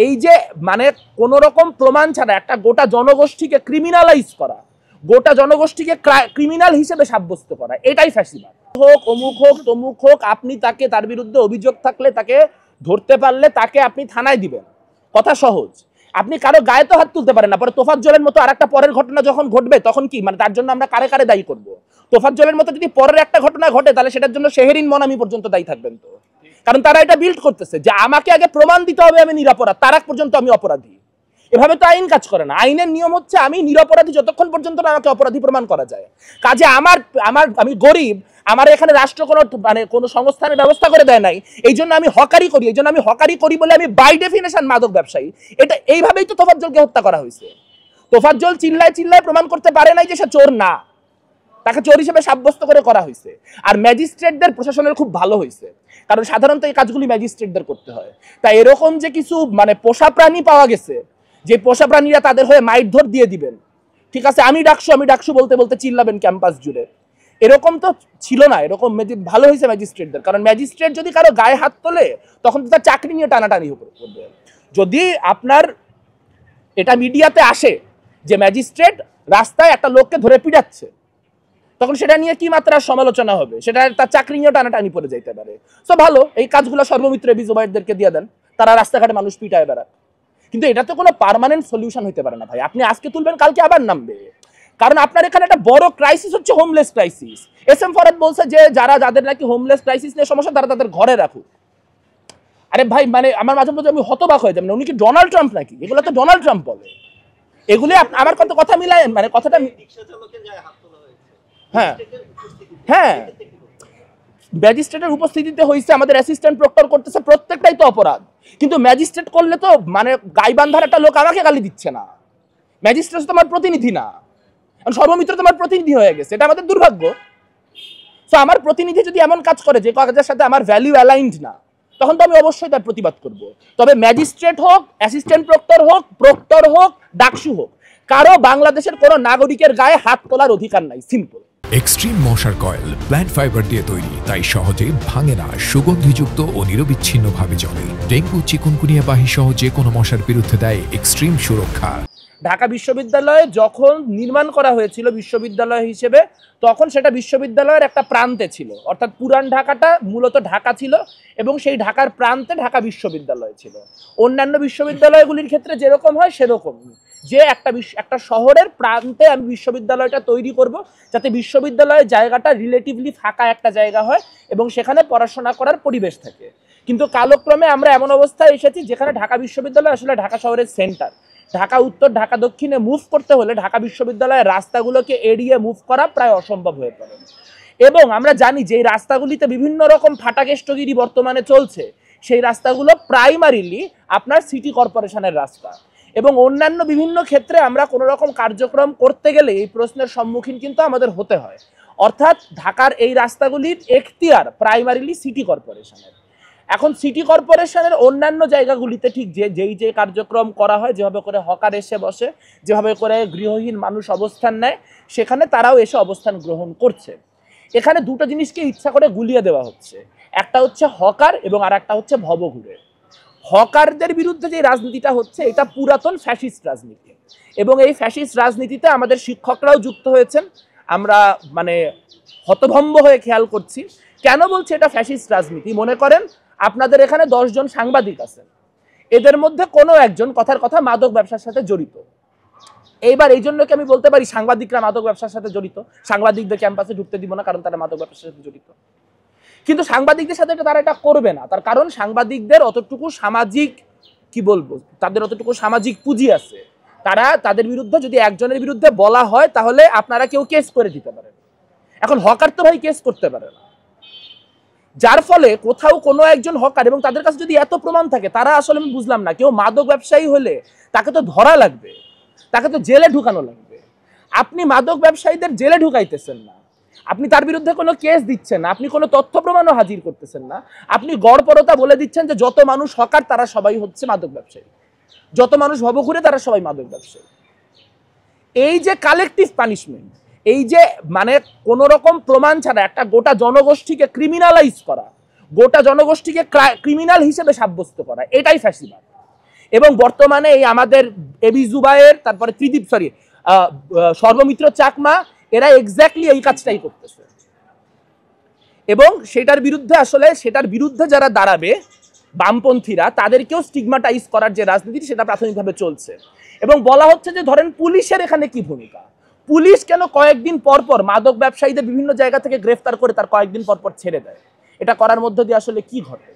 এই যে মানে কোন রকম প্রমাণ ছাড়া একটা গোটা জনগোষ্ঠীকে ক্রিমিনালাইজ করা, গোটা জনগোষ্ঠীকে ক্রিমিনাল হিসেবে সাব্যস্ত করা, এটাই ফ্যাসিবাদ। হোক অমুক হোক তমুক হোক, আপনি তাকে তার বিরুদ্ধে অভিযোগ থাকলে তাকে ধরতে পারলে তাকে আপনি থানায় দিবেন, কথা সহজ। আপনি কারো গায়ে তো হাত তুলতে পারেন না। পরে তোফাজ্জলের মতো আর একটা পরের ঘটনা যখন ঘটবে তখন কি মানে তার জন্য আমরা কারে কারে দায়ী করব? তোফাজ্জলের মতো যদি পরের একটা ঘটনা ঘটে তাহলে সেটার জন্য শেহরিন মনামি পর্যন্ত দায়ী থাকবেন তো, কারণ তারা এটা বিল্ড করতেছে যে আমাকে আগে প্রমাণ দিতে হবে আমি নিরপরাধ, তার আগ পর্যন্ত আমি অপরাধী। এভাবে তো আইন কাজ করে না। আইনের নিয়ম হচ্ছে আমি নিরপরাধী যতক্ষণ পর্যন্ত না আমাকে অপরাধী প্রমাণ করা যায়। কাজে আমি গরিব, আমার এখানে রাষ্ট্র কোনো সংস্থানের ব্যবস্থা করে দেয় নাই, এই জন্য আমি হকারি করি। এই জন্য আমি হকারি করি বলে আমি বাই ডেফিনেশন মাদক ব্যবসায়ী। এটা এইভাবেই তো তোফাজ্জলকে হত্যা করা হয়েছে। তোফাজ্জল চিল্লায় চিল্লায় প্রমাণ করতে পারে নাই যে সে চোর না, তাকে চোর হিসেবে সাব্যস্ত করে করা হয়েছে। আর ম্যাজিস্ট্রেটদের প্রশাসনের খুব ভালো হয়েছে, কারণ সাধারণত এই কাজগুলি ম্যাজিস্ট্রেটদের করতে হয়। তাই এরকম যে কিছু মানে পোষা প্রাণী পাওয়া গেছে, যে পোষা প্রাণীরা তাদের হয়ে মাইরধর দিয়ে দিবেন, ঠিক আছে, আমি ডাকসু বলতে বলতে চিল্লাবেন ক্যাম্পাস জুড়ে, এরকম তো ছিল না। এরকম ভালো হয়েছে ম্যাজিস্ট্রেটদের, কারণ ম্যাজিস্ট্রেট যদি কারো গায়ে হাত তোলে তখন তো তার চাকরি নিয়ে টানাটানি করবে। যদি আপনার এটা মিডিয়াতে আসে যে ম্যাজিস্ট্রেট রাস্তায় একটা লোককে ধরে পিটাচ্ছে, তখন সেটা নিয়ে কি মাত্রার সমালোচনা হবে, সেটা তার চাকরি নিয়েও টানাটানি পড়ে যাইতে পারে। তো ভালো, এই কাজগুলো সর্বমিত্র বিজুবাইরদেরকে দিয়ে দেন, তারা রাস্তাঘাটে মানুষ পিটায় বেড়াক। কিন্তু এটা তো কোনো পার্মানেন্ট সলিউশন হইতে পারে না ভাই। আপনি আজকে তুলবেন কালকে আবার নামবে, কারণ আপনার এখানে একটা বড় ক্রাইসিস হচ্ছে homeless crisis. S M Farhad বলছে যে যাদের নাকি হোমলেস ক্রাইসিস নিয়ে সমস্যা তারা তাদের ঘরে রাখুক। আরে ভাই, মানে আমার মাঝে মাঝে আমি হতবাক হয়ে যাবেন, উনি কি ডোনাল্ড ট্রাম্প নাকি? এগুলো তো ডোনাল্ড ট্রাম্প বলে। এগুলি আমার কথা মিলায়, মানে কথাটা হ্যাঁ হ্যাঁ ম্যাজিস্ট্রেটের উপস্থিতিতে হয়েছে, আমাদের অ্যাসিস্ট্যান্ট প্রক্টর করতেছে, প্রত্যেকটাই তো অপরাধ। কিন্তু ম্যাজিস্ট্রেট করলে তো মানে গাইবান্ধার একটা লোক আমাকে গালি দিচ্ছে না, ম্যাজিস্ট্রেট তোমার প্রতিনিধি না, সর্বমিত্র তোমার প্রতিনিধি হয়ে গেছে, এটা আমাদের দুর্ভাগ্য। তো আমার প্রতিনিধি যদি এমন কাজ করে যে কাজের সাথে আমার ভ্যালু অ্যালাইন্ড না, তখন তো আমি অবশ্যই তার প্রতিবাদ করব। তবে ম্যাজিস্ট্রেট হোক, অ্যাসিস্ট্যান্ট প্রক্টর হোক, ডাকসু হোক, কারো বাংলাদেশের কোনো নাগরিকের গায়ে হাত তোলার অধিকার নাই। সিম্পল। এক্সট্রিম মশার কয়েল প্ল্যান্ট ফাইবার দিয়ে তৈরি, তাই সহজে ভাঙে না, সুগন্ধিযুক্ত ও নিরবিচ্ছিন্নভাবে জ্বলে। ডেঙ্গু, চিকুনগুনিয়া বাহি সহ যে কোনো মশার বিরুদ্ধে দেয় এক্সট্রিম সুরক্ষা। ঢাকা বিশ্ববিদ্যালয়ে যখন নির্মাণ করা হয়েছিল বিশ্ববিদ্যালয় হিসেবে, তখন সেটা বিশ্ববিদ্যালয়ের একটা প্রান্তে ছিল, অর্থাৎ পুরান ঢাকাটা মূলত ঢাকা ছিল এবং সেই ঢাকার প্রান্তে ঢাকা বিশ্ববিদ্যালয় ছিল। অন্যান্য বিশ্ববিদ্যালয়গুলির ক্ষেত্রে যেরকম হয় সেরকম, যে একটা শহরের প্রান্তে আমি বিশ্ববিদ্যালয়টা তৈরি করব, যাতে বিশ্ববিদ্যালয়ের জায়গাটা রিলেটিভলি ফাঁকা একটা জায়গা হয় এবং সেখানে পড়াশোনা করার পরিবেশ থাকে। কিন্তু কালক্রমে আমরা এমন অবস্থায় এসেছি যেখানে ঢাকা বিশ্ববিদ্যালয় আসলে ঢাকা শহরের সেন্টার। ঢাকা উত্তর, ঢাকা দক্ষিণে মুভ করতে হলে ঢাকা বিশ্ববিদ্যালয়ের রাস্তাগুলোকে এড়িয়ে মুভ করা প্রায় অসম্ভব হয়ে পড়ে। এবং আমরা জানি যে এই রাস্তাগুলিতে বিভিন্ন রকম ফাটাকেষ্টগিরি বর্তমানে চলছে, সেই রাস্তাগুলো প্রাইমারিলি আপনার সিটি কর্পোরেশনের রাস্তা। এবং অন্যান্য বিভিন্ন ক্ষেত্রে আমরা কোনো রকম কার্যক্রম করতে গেলে এই প্রশ্নের সম্মুখীন কিন্তু আমাদের হতে হয়, অর্থাৎ ঢাকার এই রাস্তাগুলির এখতিয়ার প্রাইমারিলি সিটি কর্পোরেশনের। এখন সিটি কর্পোরেশনের অন্যান্য জায়গাগুলিতে ঠিক যে কার্যক্রম করা হয়, যেভাবে করে হকার এসে বসে, যেভাবে করে গৃহহীন মানুষ অবস্থান নেয়, সেখানে তারাও এসে অবস্থান গ্রহণ করছে। এখানে দুটো জিনিসকে ইচ্ছা করে গুলিয়ে দেওয়া হচ্ছে, একটা হচ্ছে হকার এবং আর একটা হচ্ছে ভবঘুরে। হকারদের বিরুদ্ধে যে রাজনীতিটা হচ্ছে এটা পুরাতন ফ্যাসিস্ট রাজনীতি, এবং এই ফ্যাসিস্ট রাজনীতিতে আমাদের শিক্ষকরাও যুক্ত হয়েছেন। আমরা মানে হতভম্ব হয়ে খেয়াল করছি। কেন বলছি এটা ফ্যাসিস্ট রাজনীতি? মনে করেন আপনাদের এখানে 10 জন সাংবাদিক আছেন, এদের মধ্যে কোনো একজন কথার কথা মাদক ব্যবসার সাথে জড়িত। এইবার এই জন্য কি আমি বলতে পারি সাংবাদিকরা মাদক ব্যবসার সাথে জড়িত, সাংবাদিকদের ক্যাম্পাসে ঢুকতে দিব না কারণ তারা মাদক ব্যবসার সাথে জড়িত? কিন্তু সাংবাদিকদের সাথে তারা এটা করবে না, তার কারণ সাংবাদিকদের অতটুকু সামাজিক কি বলবো, তাদের অতটুকু সামাজিক পুঁজি আছে। তাদের বিরুদ্ধে যদি একজনের বিরুদ্ধে বলা হয় তাহলে আপনারা কেউ কেস করে দিতে পারেন। এখন হকার তো ভাই কেস করতে পারে না, যার ফলে কোথাও কোনো একজন হকার, এবং তাদের কাছে যদি এত প্রমাণ থাকে, তারা আসলে আমি বুঝলাম না, কেউ মাদক ব্যবসায়ী হলে তাকে তো ধরা লাগবে, তাকে তো জেলে ঢুকানো লাগবে। আপনি মাদক ব্যবসায়ীদের জেলে ঢুকাইতেছেন না, আপনি তার বিরুদ্ধে কোনো কেস দিচ্ছেন না, আপনি কোনো তথ্য প্রমাণও হাজির করতেছেন না, আপনি গড়পড়তা বলে দিচ্ছেন যে যত মানুষ হকার তারা সবাই হচ্ছে মাদক ব্যবসায়ী, যত মানুষ ভবঘুরে তারা সবাই মাদক ব্যবসায়ী। এই যে কালেকটিভ পানিশমেন্ট, এই যে মানে কোন রকম প্রমাণ ছাড়া একটা গোটা জনগোষ্ঠীকে ক্রিমিনালাইজ করা, গোটা জনগোষ্ঠীকে ক্রিমিনাল হিসেবে সাব্যস্ত করা, এটাই ফ্যাসিবাদ। এবং বর্তমানে এই আমাদের এবি জুবায়ের, তারপরে ত্রিদীপ, সর্বমিত্র চাকমা, এরা এক্স্যাক্টলি এই কাজটাই করতেছে। এবং সেটার বিরুদ্ধে যারা দাঁড়াবে বামপন্থীরা, তাদেরকেও স্টিগমাটাইজ করার যে রাজনীতি সেটা প্রাথমিকভাবে চলছে। এবং বলা হচ্ছে যে ধরেন পুলিশের এখানে কি ভূমিকা, পুলিশ কেন কয়েকদিন পর পর মাদক ব্যবসায়ীদের বিভিন্ন জায়গা থেকে গ্রেফতার করে তার কয়েকদিন পর পর ছেড়ে দেয়? এটা করার মধ্য দিয়ে আসলে কি ঘটে?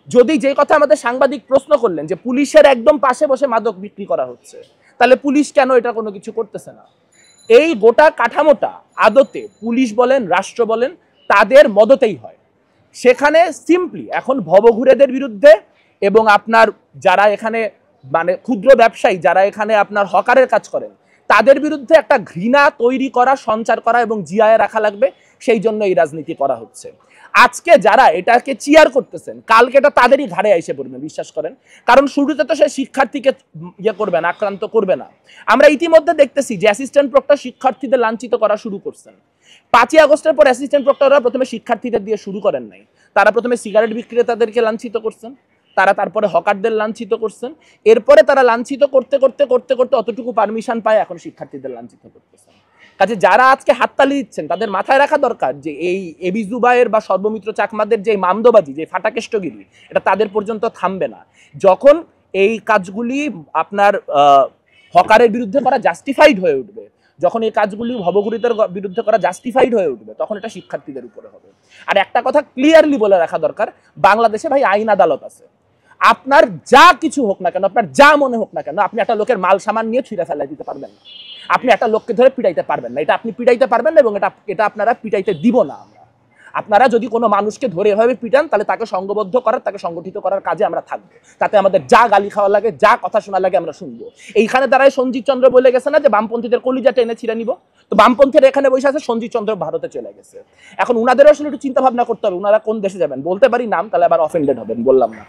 যদি যে কথা আমাদের সাংবাদিক প্রশ্ন করলেন যে পুলিশের একদম পাশে বসে মাদক বিক্রি করা হচ্ছে, তাহলে পুলিশ কেন এটা কোনো কিছু করতেছে না? এই গোটা কাঠামোটা আদতে পুলিশ বলেন, রাষ্ট্র বলেন, তাদের মদতেই হয়। সেখানে সিম্পলি এখন ভবঘুরেদের বিরুদ্ধে এবং আপনার যারা এখানে মানে ক্ষুদ্র ব্যবসায়ী, যারা এখানে আপনার হকারের কাজ করেন, তাদের বিরুদ্ধে একটা ঘৃণা তৈরি করা, সঞ্চার করা এবং জিয়ায় রাখা লাগবে, সেই জন্য এই রাজনীতি করা হচ্ছে। আজকে যারা এটাকে চিয়ার করতেছেন, কালকে এটা তাদেরই ঘাড়ে এসে পড়বে, বিশ্বাস করেন। কারণ শুরুতে তো সে শিক্ষার্থীকে করবে না, আক্রান্ত করবে না। আমরা ইতিমধ্যে দেখতেছি যে অ্যাসিস্ট্যান্ট প্রক্টর শিক্ষার্থীদের লাঞ্ছিত করা শুরু করছেন। 5ই আগস্টের পর অ্যাসিস্ট্যান্ট প্রক্টররা প্রথমে শিক্ষার্থীদের দিয়ে শুরু করেন নাই, তারা প্রথমে সিগারেট বিক্রেতাদেরকে লাঞ্ছিত করছেন, তারা তারপরে হকারদের লাঞ্ছিত করছেন, এরপরে তারা লাঞ্ছিত করতে করতে করতে করতে অতটুকু পারমিশন পায় এখন শিক্ষার্থীদের লাঞ্ছিত করতেছেন। কাজে যারা আজকে হাততালি দিচ্ছেন তাদের মাথায় রাখা দরকার যে এই এবি জুবায়ের বা সর্বমিত্র চাকমাদের যে মামদোবাজি, যে ফাটাকেষ্টগিরি, এটা তাদের পর্যন্ত থামবে না। যখন এই কাজগুলি আপনার হকারের বিরুদ্ধে করা জাস্টিফাইড হয়ে উঠবে, যখন এই কাজগুলি ভবঘুরিদের বিরুদ্ধে করা জাস্টিফাইড হয়ে উঠবে, তখন এটা শিক্ষার্থীদের উপরে হবে। আর একটা কথা ক্লিয়ারলি বলে রাখা দরকার, বাংলাদেশে ভাই আইন আদালত আছে। আপনার যা কিছু হোক না কেন, আপনার যা মনে হোক না কেন, আপনি একটা লোকের মাল সামান নিয়ে ছুঁড়ে ফেলাই দিতে পারবেন না, আপনি একটা লোককে ধরে পিটাইতে পারবেন না। এটা আপনি পিটাইতে পারবেন না এবং এটা আপনারা পিটাইতে দিব না আমরা। আপনারা যদি কোনো মানুষকে ধরে এভাবে পিটান, তাহলে তাকে সংঘবদ্ধ করার, তাকে সংগঠিত করার কাজে আমরা থাকবো। তাতে আমাদের যা গালি খাওয়া লাগে, যা কথা শোনা লাগে, আমরা শুনবো। এইখানে দাঁড়ায় সঞ্জিত চন্দ্র বলে গেছে না যে বামপন্থীদের কলিজা টেনে ছিঁড়ে নিব, তো বামপন্থীরা এখানে বসে আছে, সঞ্জিত চন্দ্র ভারতে চলে গেছে। এখন উনাদেরও আসলে একটু চিন্তা ভাবনা করতে হবে, উনারা কোন দেশে যাবেন। বলতে পারি নাম, তাহলে আবার অফেন্ডেড হবেন, বললাম না।